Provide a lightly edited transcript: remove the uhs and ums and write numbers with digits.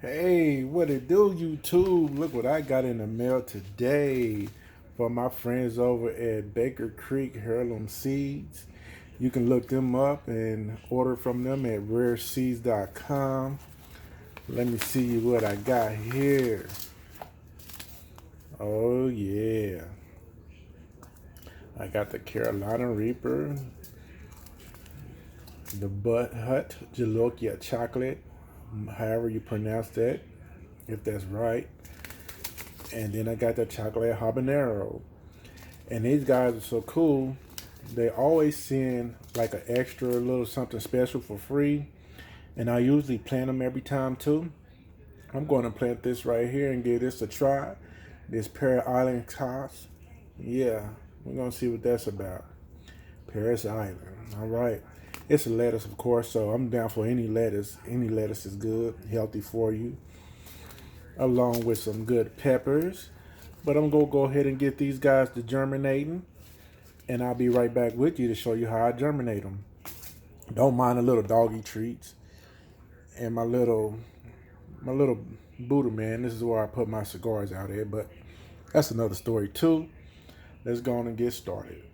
Hey, what it do, YouTube? Look what I got in the mail today from my friends over at Baker Creek Heirloom Seeds. You can look them up and order from them at rareseeds.com. Let me see what I got here. Oh, yeah. I got the Carolina Reaper, the Bud Hut Jalokia Chocolate, however you pronounce that, if that's right. And then I got the chocolate habanero. And these guys are so cool. They always send like an extra little something special for free. And I usually plant them every time too. I'm going to plant this right here and give this a try. This Paris Island toss. Yeah, we're going to see what that's about. Paris Island. All right. It's a lettuce, of course, so I'm down for any lettuce. Any lettuce is good, healthy for you, along with some good peppers. But I'm going to go ahead and get these guys to germinating, and I'll be right back with you to show you how I germinate them. Don't mind the little doggy treats and my little Buddha man. This is where I put my cigars out at, but that's another story too. Let's go on and get started.